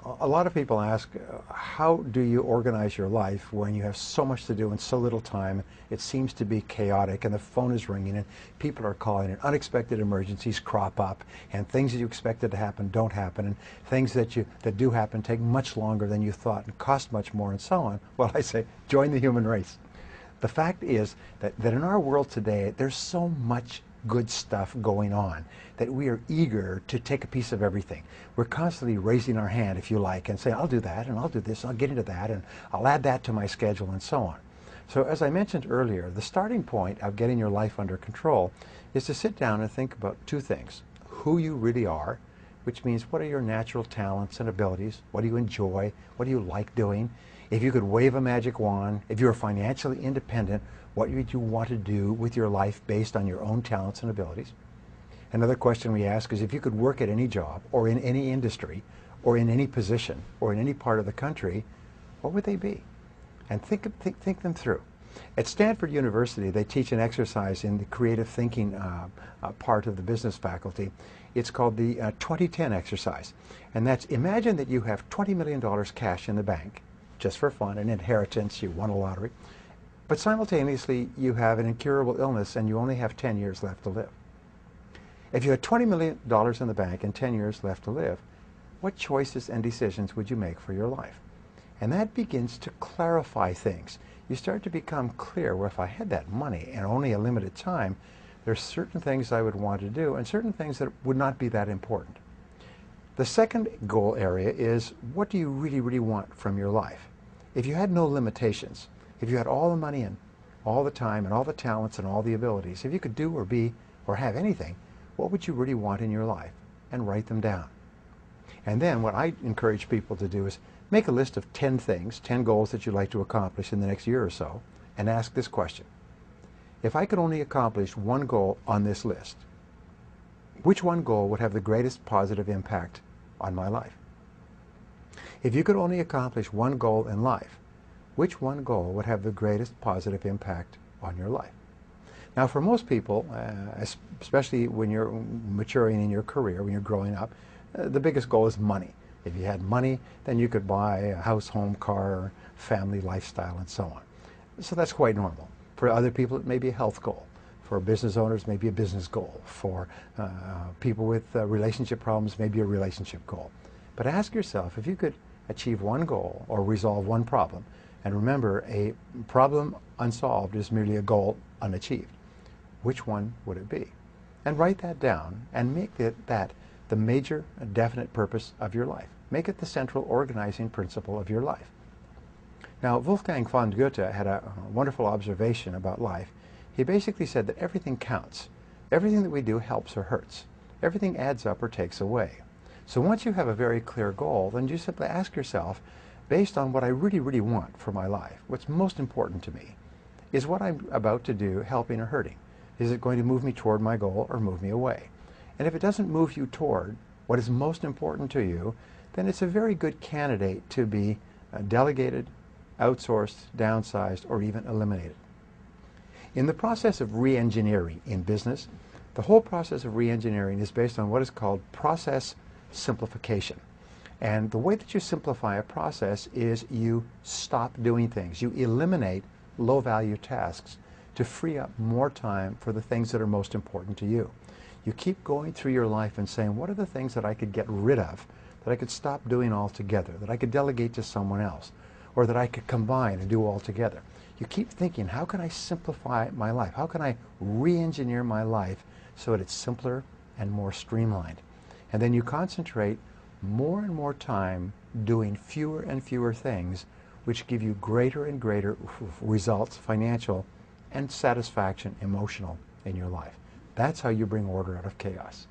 A lot of people ask, how do you organize your life when you have so much to do and so little time? It seems to be chaotic, and the phone is ringing, and people are calling, and unexpected emergencies crop up, and things that you expected to happen don't happen, and things that do happen take much longer than you thought and cost much more, and so on. Well, I say, join the human race. The fact is that in our world today, there's so much good stuff going on that we are eager to take a piece of everything. We're constantly raising our hand, if you like, and saying, I'll do that, and I'll do this, and I'll get into that, and I'll add that to my schedule, and so on. So as I mentioned earlier, the starting point of getting your life under control is to sit down and think about two things. Who you really are, which means what are your natural talents and abilities? What do you enjoy? What do you like doing? If you could wave a magic wand, if you were financially independent, what would you want to do with your life based on your own talents and abilities? Another question we ask is, if you could work at any job or in any industry or in any position or in any part of the country, what would they be? And think them through. At Stanford University, they teach an exercise in the creative thinking part of the business faculty. It's called the 2010 exercise. And that's, imagine that you have $20 million cash in the bank, just for fun, an inheritance, you won a lottery. But simultaneously, you have an incurable illness and you only have 10 years left to live. If you had $20 million in the bank and 10 years left to live, what choices and decisions would you make for your life? And that begins to clarify things. You start to become clear, well, if I had that money and only a limited time, there's certain things I would want to do and certain things that would not be that important. The second goal area is, what do you really, really want from your life? If you had no limitations, if you had all the money and all the time and all the talents and all the abilities, if you could do or be or have anything, what would you really want in your life? And write them down. And then what I encourage people to do is make a list of 10 things, 10 goals that you'd like to accomplish in the next year or so, and ask this question. If I could only accomplish one goal on this list, which one goal would have the greatest positive impact on my life? If you could only accomplish one goal in life, which one goal would have the greatest positive impact on your life? Now, for most people, especially when you're maturing in your career, when you're growing up, the biggest goal is money. If you had money, then you could buy a house, home, car, family, lifestyle, and so on. So that's quite normal. For other people, it may be a health goal. For business owners, maybe a business goal. For people with relationship problems, maybe a relationship goal. But ask yourself, if you could achieve one goal or resolve one problem, and remember, a problem unsolved is merely a goal unachieved. Which one would it be? And write that down and make that the major definite purpose of your life. Make it the central organizing principle of your life. Now, Wolfgang von Goethe had a wonderful observation about life. He basically said that everything counts. Everything that we do helps or hurts. Everything adds up or takes away. So once you have a very clear goal, then you simply ask yourself, based on what I really, really want for my life, what's most important to me, is what I'm about to do helping or hurting? Is it going to move me toward my goal or move me away? And if it doesn't move you toward what is most important to you, then it's a very good candidate to be delegated, outsourced, downsized, or even eliminated. In the process of re-engineering in business, the whole process of re-engineering is based on what is called process simplification. And the way that you simplify a process is you stop doing things. You eliminate low-value tasks to free up more time for the things that are most important to you. You keep going through your life and saying, what are the things that I could get rid of, that I could stop doing altogether, that I could delegate to someone else, or that I could combine and do all together? You keep thinking, how can I simplify my life? How can I re-engineer my life so that it's simpler and more streamlined? And then you concentrate more and more time doing fewer and fewer things, which give you greater and greater results, financial and satisfaction, emotional, in your life. That's how you bring order out of chaos.